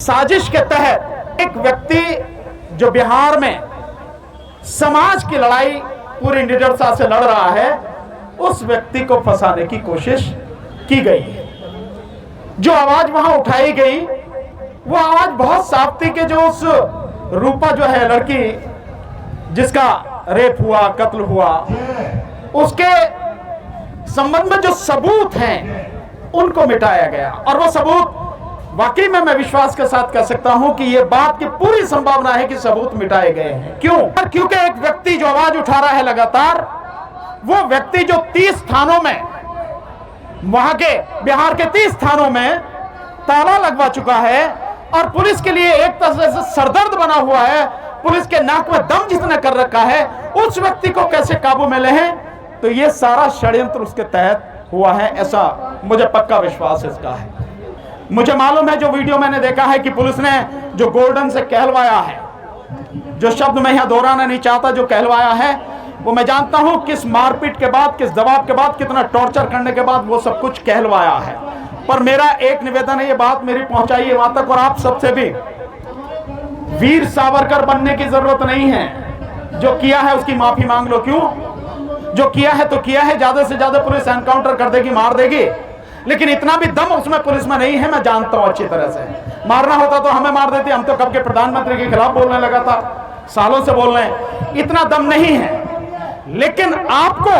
साजिश के तहत एक व्यक्ति जो बिहार में समाज की लड़ाई पूरी निडरता से लड़ रहा है, उस व्यक्ति को फंसाने की कोशिश की गई है। जो आवाज वहां उठाई गई वो आवाज बहुत साफ थी कि जो उस रूपा जो है लड़की जिसका रेप हुआ, कत्ल हुआ, उसके संबंध में जो सबूत हैं उनको मिटाया गया। और वो सबूत वाकई में मैं विश्वास के साथ कह सकता हूं कि ये बात की पूरी संभावना है कि सबूत मिटाए गए हैं। क्यों? क्योंकि एक व्यक्ति जो आवाज उठा रहा है लगातार, वो व्यक्ति जो 30 थानों में, वहां के बिहार के 30 थानों में ताला लगवा चुका है और पुलिस के लिए एक तरह से सरदर्द बना हुआ है, पुलिस के नाक में दम जितना कर रखा है, उस व्यक्ति को कैसे काबू में ले हैं? तो ये सारा षड्यंत्र उसके तहत हुआ है, ऐसा मुझे पक्का विश्वास इसका है। मुझे मालूम है, जो वीडियो मैंने देखा है कि पुलिस ने जो गोल्डन से कहलवाया है, जो शब्द मैं यहां दोहराना नहीं चाहता, जो कहलवाया है वो मैं जानता हूं किस मारपीट के बाद, किस दबाव के बाद, कितना टॉर्चर करने के बाद वो सब कुछ कहलवाया है। पर मेरा एक निवेदन है, ये बात मेरी पहुंचाइए वहां तक, और आप सबसे भी, वीर सावरकर बनने की जरूरत नहीं है। जो किया है उसकी माफी मांग लो। क्यों? जो किया है तो किया है, ज्यादा से ज्यादा पुलिस एनकाउंटर कर देगी, मार देगी, लेकिन इतना भी दम उसमें पुलिस में नहीं है। मैं जानता हूं अच्छी तरह से। मारना होता तो हमें मार देती, हम तो कब के प्रधानमंत्री के खिलाफ बोलने लगा था, सालों से बोल रहे हैं। इतना दम नहीं है, लेकिन आपको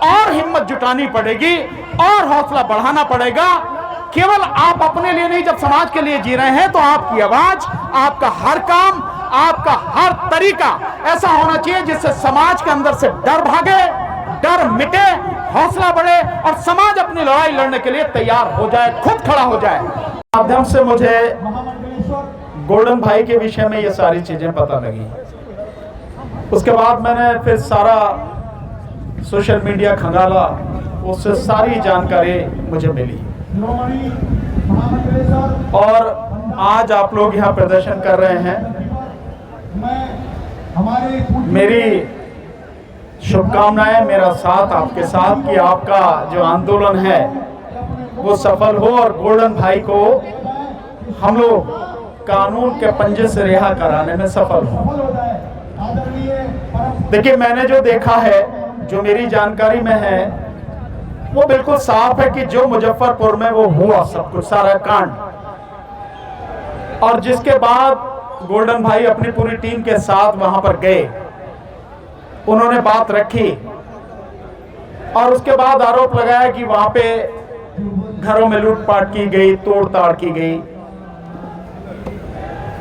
और हिम्मत जुटानी पड़ेगी और हौसला बढ़ाना पड़ेगा। केवल आप अपने लिए नहीं, जब समाज के लिए जी रहे हैं तो आपकी आवाज, आपका हर काम, आपका हर तरीका ऐसा होना चाहिए जिससे समाज के अंदर से डर भागे, डर मिटे, हौसला बढ़े और समाज अपनी लड़ाई लड़ने के लिए तैयार हो जाए, खुद खड़ा हो जाए। माध्यम से मुझे गोल्डन भाई के विषय में ये सारी चीजें पता लगी। उसके बाद मैंने फिर सारा सोशल मीडिया खंगाला, उससे सारी जानकारी मुझे मिली। और आज आप लोग यहाँ प्रदर्शन कर रहे हैं, मेरी शुभकामनाएं, मेरा साथ आपके साथ कि आपका जो आंदोलन है वो सफल हो और गोल्डन भाई को हम लोग कानून के पंजे से रिहा कराने में सफल हो। देखिए, मैंने जो देखा है, जो मेरी जानकारी में है, वो बिल्कुल साफ है कि जो मुजफ्फरपुर में वो हुआ सब कुछ, सारा कांड, और जिसके बाद गोल्डन भाई अपनी पूरी टीम के साथ वहां पर गए, उन्होंने बात रखी और उसके बाद आरोप लगाया कि वहां पे घरों में लूटपाट की गई, तोड़ताड़ की गई।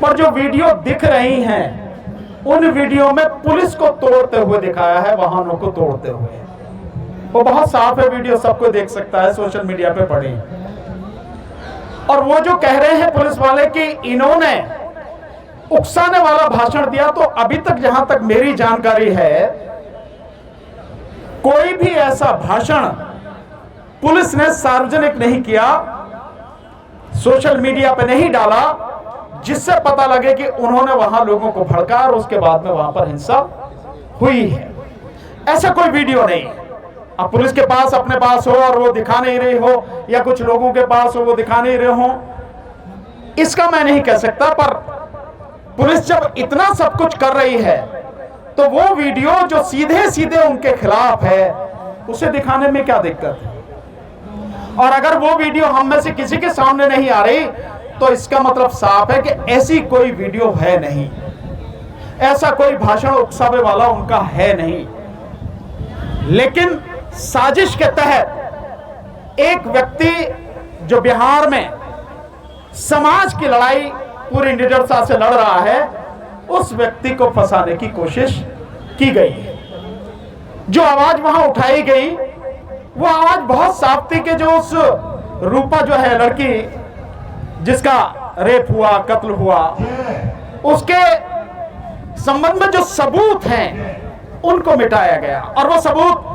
पर जो वीडियो दिख रही हैं, उन वीडियो में पुलिस को तोड़ते हुए दिखाया है, वाहनों को तोड़ते हुए। वो बहुत साफ है, वीडियो सबको देख सकता है, सोशल मीडिया पे पड़ी। और वो जो कह रहे हैं पुलिस वाले कि इन्होंने उकसाने वाला भाषण दिया, तो अभी तक जहां तक मेरी जानकारी है, कोई भी ऐसा भाषण पुलिस ने सार्वजनिक नहीं किया, सोशल मीडिया पे नहीं डाला, जिससे पता लगे कि उन्होंने वहां लोगों को भड़का और उसके बाद में वहां पर हिंसा हुई है। ऐसा कोई वीडियो नहीं। अब पुलिस के पास अपने पास हो और वो दिखा नहीं रही हो, या कुछ लोगों के पास हो वो दिखा नहीं रहे हो, इसका मैं नहीं कह सकता। पर पुलिस जब इतना सब कुछ कर रही है तो वो वीडियो जो सीधे सीधे उनके खिलाफ है, उसे दिखाने में क्या दिक्कत है? और अगर वो वीडियो हम में से किसी के सामने नहीं आ रही, तो इसका मतलब साफ है कि ऐसी कोई वीडियो है नहीं, ऐसा कोई भाषण उकसावे वाला उनका है नहीं। लेकिन साजिश के तहत एक व्यक्ति जो बिहार में समाज की लड़ाई पूरी निडरता से लड़ रहा है, उस व्यक्ति को फंसाने की कोशिश की गई है। जो आवाज वहां उठाई गई वो आवाज बहुत साफ थी कि जो उस रूपा जो है लड़की जिसका रेप हुआ, कत्ल हुआ, उसके संबंध में जो सबूत हैं उनको मिटाया गया। और वो सबूत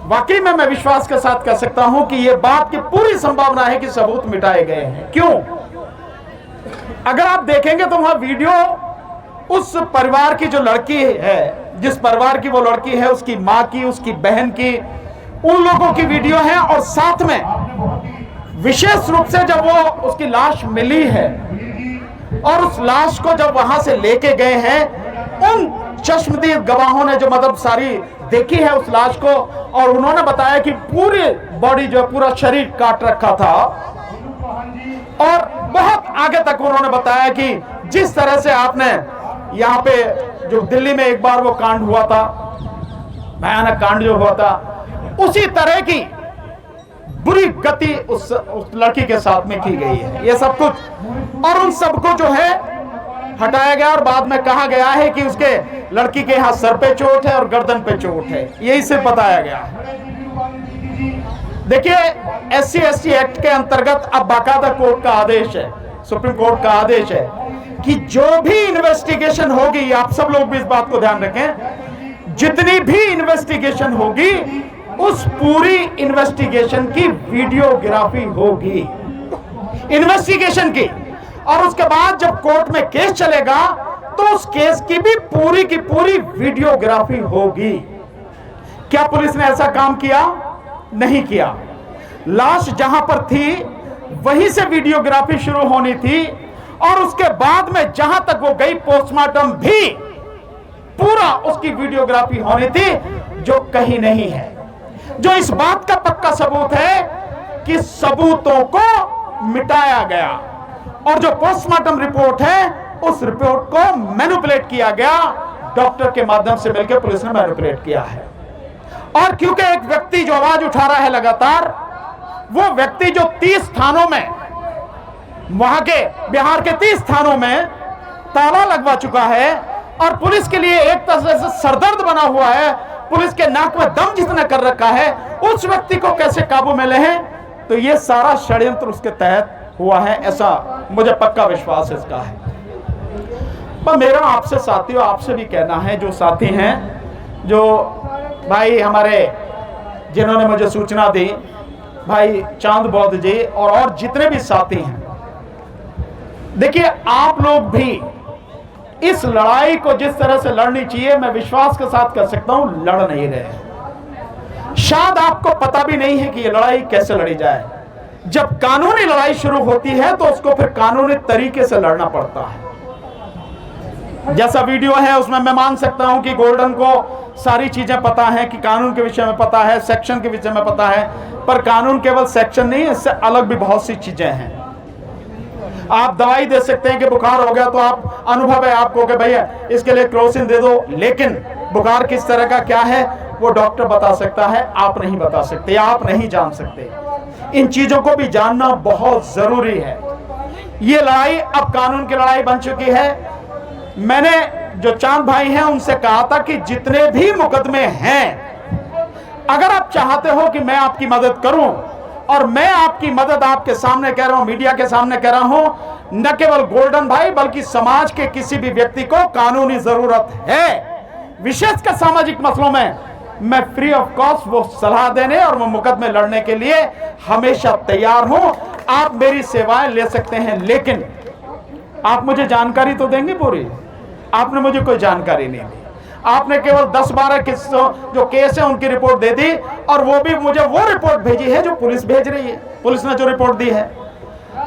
वाकई में मैं विश्वास के साथ कह सकता हूं कि ये बात की पूरी संभावना है कि सबूत मिटाए गए हैं। क्यों? अगर आप देखेंगे तो वहां वीडियो उस परिवार की जो लड़की है, जिस परिवार की वो लड़की है, उसकी मां की, उसकी बहन की, उन लोगों की वीडियो है। और साथ में विशेष रूप से जब वो उसकी लाश मिली है और उस लाश को जब वहां से लेके गए हैं, उन चश्मदीद गवाहों ने जो मतलब सारी देखी है उस लाश को, और उन्होंने बताया कि पूरी बॉडी जो पूरा शरीर काट रखा था, और बहुत आगे तक उन्होंने बताया कि जिस तरह से आपने यहाँ पे जो दिल्ली में एक बार वो कांड हुआ था, भयानक कांड जो हुआ था, उसी तरह की बुरी गति उस लड़की के साथ में की गई है। ये सब कुछ, और उन सबको जो है हटाया गया, और बाद में कहा गया है कि उसके लड़की के यहाँ सर पे चोट है और गर्दन पे चोट है, यही से बताया गया। देखिए, SC/ST एक्ट के अंतर्गत अब बाकायदा कोर्ट का आदेश है, सुप्रीम कोर्ट का आदेश है कि जो भी इन्वेस्टिगेशन होगी, आप सब लोग भी इस बात को ध्यान रखें, जितनी भी इन्वेस्टिगेशन होगी उस पूरी इन्वेस्टिगेशन की वीडियोग्राफी होगी, इन्वेस्टिगेशन की, और उसके बाद जब कोर्ट में केस चलेगा तो उस केस की भी पूरी वीडियोग्राफी होगी। क्या पुलिस ने ऐसा काम किया? नहीं किया। लाश जहां पर थी वहीं से वीडियोग्राफी शुरू होनी थी, और उसके बाद में जहां तक वो गई पोस्टमार्टम भी पूरा उसकी वीडियोग्राफी होनी थी, जो कहीं नहीं है, जो इस बात का पक्का सबूत है कि सबूतों को मिटाया गया, और जो पोस्टमार्टम रिपोर्ट है उस रिपोर्ट को मैनिपुलेट किया गया, डॉक्टर के माध्यम से मिलकर पुलिस ने मैनिपुलेट किया है। और क्योंकि एक व्यक्ति जो आवाज उठा रहा है लगातार, वो व्यक्ति जो 30 थानों में, वहां के बिहार के 30 थानों में ताला लगवा चुका है, और पुलिस के लिए एक तरह से सरदर्द बना हुआ है, पुलिस के नाक में दम जितना कर रखा है, उस व्यक्ति को कैसे काबू में ले हैं? तो ये सारा षड्यंत्र उसके तहत हुआ है, ऐसा मुझे पक्का विश्वास इसका है। पर मेरा आपसे साथियों, आपसे भी कहना है, जो साथी हैं, जो भाई हमारे जिन्होंने मुझे सूचना दी, भाई चांद बौद्ध जी और जितने भी साथी हैं, देखिए आप लोग भी इस लड़ाई को जिस तरह से लड़नी चाहिए, मैं विश्वास के साथ कह सकता हूं, लड़ नहीं रहे। शायद आपको पता भी नहीं है कि यह लड़ाई कैसे लड़ी जाए। जब कानूनी लड़ाई शुरू होती है तो उसको फिर कानूनी तरीके से लड़ना पड़ता है। जैसा वीडियो है उसमें मैं मान सकता हूं कि गोल्डन को सारी चीजें पता है, कि कानून के विषय में पता है, सेक्शन के विषय में पता है, पर कानून केवल सेक्शन नहीं है, इससे अलग भी बहुत सी चीजें हैं। आप दवाई दे सकते हैं कि बुखार हो गया, तो आप अनुभव है आपको कि भैया इसके लिए क्रोसिन दे दो, लेकिन बुखार किस तरह का क्या है वो डॉक्टर बता सकता है, आप नहीं बता सकते, या आप नहीं जान सकते। इन चीजों को भी जानना बहुत जरूरी है। ये लड़ाई अब कानून की लड़ाई बन चुकी है। मैंने जो चांद भाई हैं उनसे कहा था कि जितने भी मुकदमे हैं, अगर आप चाहते हो कि मैं आपकी मदद करूं, और मैं आपकी मदद आपके सामने कह रहा हूं, मीडिया के सामने कह रहा हूं, न केवल गोल्डन भाई बल्कि समाज के किसी भी व्यक्ति को कानूनी जरूरत है, विशेषकर सामाजिक मसलों में, मैं फ्री ऑफ कॉस्ट वो सलाह देने और वो मुकदमे लड़ने के लिए हमेशा तैयार हूं। आप मेरी सेवाएं ले सकते हैं, लेकिन आप मुझे जानकारी तो देंगे पूरी। आपने मुझे कोई जानकारी नहीं दी, आपने केवल 10-12 जो केस है उनकी रिपोर्ट दे दी, और वो भी मुझे वो रिपोर्ट भेजी है जो पुलिस भेज रही है, पुलिस ने जो रिपोर्ट दी है।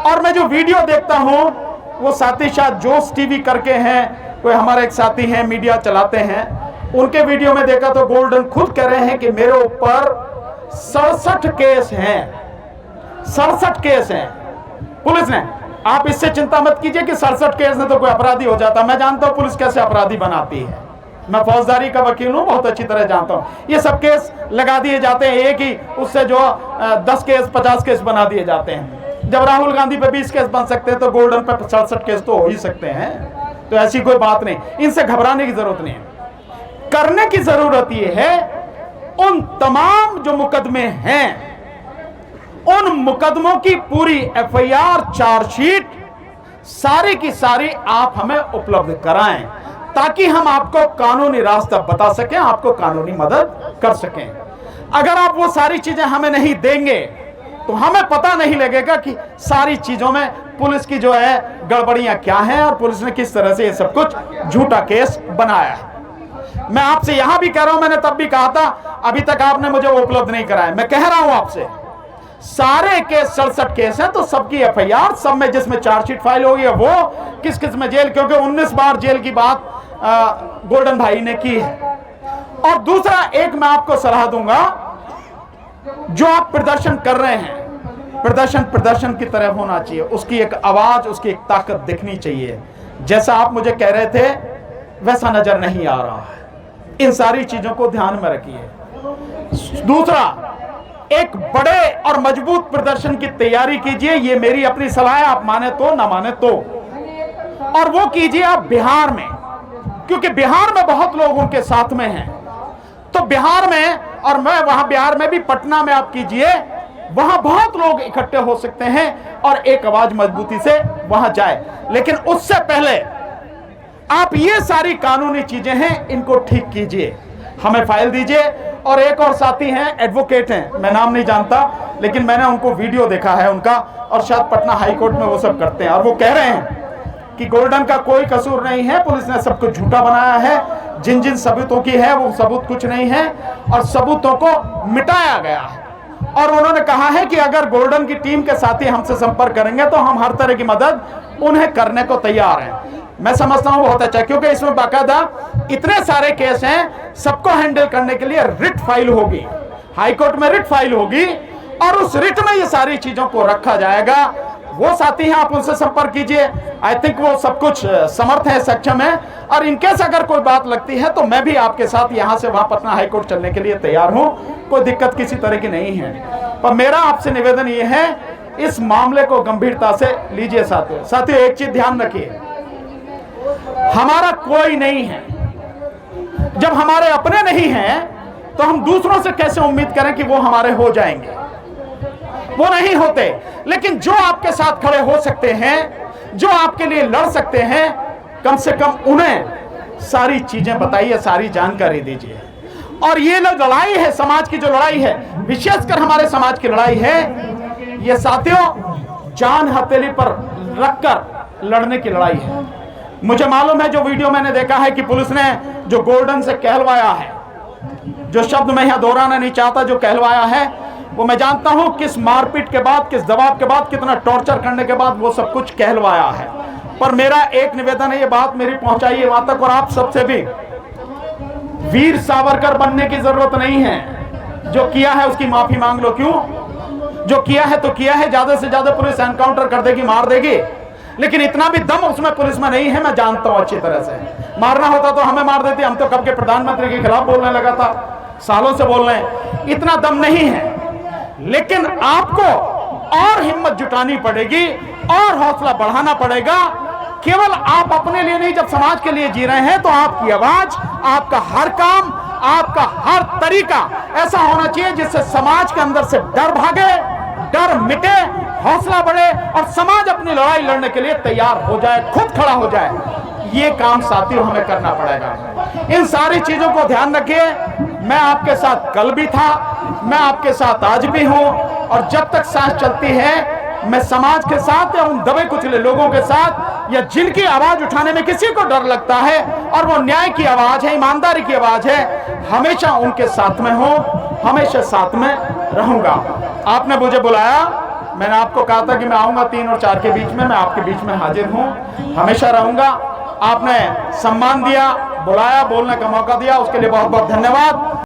और मैं जो वीडियो देखता हूं वो साथी शायद जोश टीवी करके हैं, कोई हमारे एक साथी हैं मीडिया चलाते हैं, उनके वीडियो में देखा तो गोल्डन खुद कह रहे हैं कि मेरे ऊपर 67 केस हैं, 67 केस हैं पुलिस ने। आप इससे चिंता मत कीजिए कि 67 केस में तो कोई अपराधी हो जाता। मैं जानता हूं पुलिस कैसे अपराधी बनाती है, मैं फौजदारी का वकील हूं, बहुत अच्छी तरह जानता हूं। ये सब केस लगा दिए जाते हैं, एक ही उससे जो 10 केस 50 केस बना दिए जाते हैं। जब राहुल गांधी पे 20 केस बन सकते हैं तो गोल्डन पे 67 केस तो हो ही सकते हैं। तो ऐसी कोई बात नहीं, इनसे घबराने की जरूरत नहीं है। करने की जरूरत यह है उन तमाम जो मुकदमे हैं, उन मुकदमों की पूरी FIR चार्जशीट सारी की सारी आप हमें उपलब्ध कराएं, ताकि हम आपको कानूनी रास्ता बता सकें, आपको कानूनी मदद कर सकें। अगर आप वो सारी चीजें हमें नहीं देंगे तो हमें पता नहीं लगेगा कि सारी चीजों में पुलिस की जो है गड़बड़ियां क्या हैं, और पुलिस ने किस तरह से ये सब कुछ झूठा केस बनाया है। मैं आपसे यहां भी कह रहा हूं, मैंने तब भी कहा था, अभी तक आपने मुझे वो उपलब्ध नहीं कराया। मैं कह रहा हूं आपसे, सारे केस 67 केस हैं, तो सबकी एफआईआर, सब में जिसमें चार्जशीट फाइल होगी है वो, किस किस में जेल, क्योंकि 19 बार जेल की बात गोल्डन भाई ने की है। और दूसरा, एक मैं आपको सलाह दूंगा, जो आप प्रदर्शन कर रहे हैं, प्रदर्शन की तरह होना चाहिए, उसकी एक आवाज, उसकी एक ताकत दिखनी चाहिए। जैसा आप मुझे कह रहे थे वैसा नजर नहीं आ रहा है। इन सारी चीजों को ध्यान में रखिए। दूसरा, एक बड़े और मजबूत प्रदर्शन की तैयारी कीजिए, ये मेरी अपनी सलाह है, आप माने तो ना माने तो। और वो कीजिए आप बिहार में, क्योंकि बिहार में बहुत लोग उनके साथ में हैं। तो बिहार में, और मैं वहां बिहार में भी, पटना में आप कीजिए, वहां बहुत लोग इकट्ठे हो सकते हैं और एक आवाज मजबूती से वहां जाए। लेकिन उससे पहले आप ये सारी कानूनी चीजें हैं, इनको ठीक कीजिए, हमें फाइल दीजिए। और एक और साथी हैं, एडवोकेट हैं, मैं नाम नहीं जानता, लेकिन मैंने उनको वीडियो देखा है उनका, और शायद पटना हाई कोर्ट में वो सब करते हैं, और वो कह रहे हैं कि गोल्डन का कोई कसूर नहीं है, पुलिस ने सब कुछ झूठा बनाया है, जिन जिन सबूतों की है वो सबूत कुछ नहीं है, और सबूतों को मिटाया गया है। और उन्होंने कहा है कि अगर गोल्डन की टीम के साथी हमसे संपर्क करेंगे तो हम हर तरह की मदद उन्हें करने को तैयार हैं। मैं समझता हूं बहुत अच्छा, क्योंकि इसमें बाकायदा इतने सारे केस हैं, सबको हैंडल करने के लिए रिट फाइल होगी, हाई कोर्ट में रिट फाइल होगी, और उस रिट में ये सारी चीजों को रखा जाएगा। वो साथी हैं, आप उनसे संपर्क कीजिए, आई थिंक वो सब कुछ समर्थ है, सक्षम है। और इनकेस अगर कोई बात लगती है तो मैं भी आपके साथ यहां से वहां पटना हाई कोर्ट चलने के लिए तैयार हूं, कोई दिक्कत किसी तरह की नहीं है। पर मेरा आपसे निवेदन ये है, इस मामले को गंभीरता से लीजिए। साथियों एक चीज ध्यान रखिए, हमारा कोई नहीं है, जब हमारे अपने नहीं हैं तो हम दूसरों से कैसे उम्मीद करें कि वो हमारे हो जाएंगे? वो नहीं होते। लेकिन जो आपके साथ खड़े हो सकते हैं, जो आपके लिए लड़ सकते हैं, कम से कम उन्हें सारी चीजें बताइए, सारी जानकारी दीजिए। और ये लड़ाई है, समाज की जो लड़ाई है, विशेषकर हमारे समाज की लड़ाई है, ये साथियों जान हथेली पर रखकर लड़ने की लड़ाई है। मुझे मालूम है, जो वीडियो मैंने देखा है कि पुलिस ने जो गोल्डन से कहलवाया है, जो शब्द मैं यहां दोहराना नहीं चाहता, जो कहलवाया है, वो मैं जानता हूं किस मारपीट के बाद, किस दबाव के बाद, कितना टॉर्चर करने के बाद वो सब कुछ कहलवाया है। पर मेरा एक निवेदन है, ये बात मेरी पहुंचाइए वहां तक। और आप सबसे भी, वीर सावरकर बनने की जरूरत नहीं है, जो किया है उसकी माफी मांग लो। क्यों? जो किया है तो किया है, ज्यादा से ज्यादा पुलिस एनकाउंटर कर देगी, मार देगी, लेकिन इतना भी दम उसमें पुलिस में नहीं है, मैं जानता हूं अच्छी तरह से। मारना होता तो हमें मार देती, हम तो कब के प्रधानमंत्री के खिलाफ बोलने लगा था, सालों से बोल रहे हैं, इतना दम नहीं है। लेकिन आपको और हिम्मत जुटानी पड़ेगी और हौसला बढ़ाना पड़ेगा। केवल आप अपने लिए नहीं, जब समाज के लिए जी रहे हैं तो आपकी आवाज, आपका हर काम, आपका हर तरीका ऐसा होना चाहिए जिससे समाज के अंदर से डर भागे, डर मिटे, हौसला बढ़े और समाज अपनी लड़ाई लड़ने के लिए तैयार हो जाए, खुद खड़ा हो जाए। ये काम साथियों हमें करना पड़ेगा। इन सारी चीजों को ध्यान रखिए। मैं आपके साथ कल भी था, मैं आपके साथ आज भी हूं, और जब तक सांस चलती है मैं समाज के साथ या उन दबे कुचले लोगों के साथ, या जिनकी आवाज उठाने में किसी को डर लगता है और वो न्याय की आवाज है, ईमानदारी की आवाज है, हमेशा उनके साथ में हूं, हमेशा साथ में रहूंगा। आपने मुझे बुलाया, मैंने आपको कहा था कि मैं आऊंगा 3 और 4 के बीच में, मैं आपके बीच में हाजिर हूं, हमेशा रहूंगा। आपने सम्मान दिया, बुलाया, बोलने का मौका दिया, उसके लिए बहुत बहुत धन्यवाद।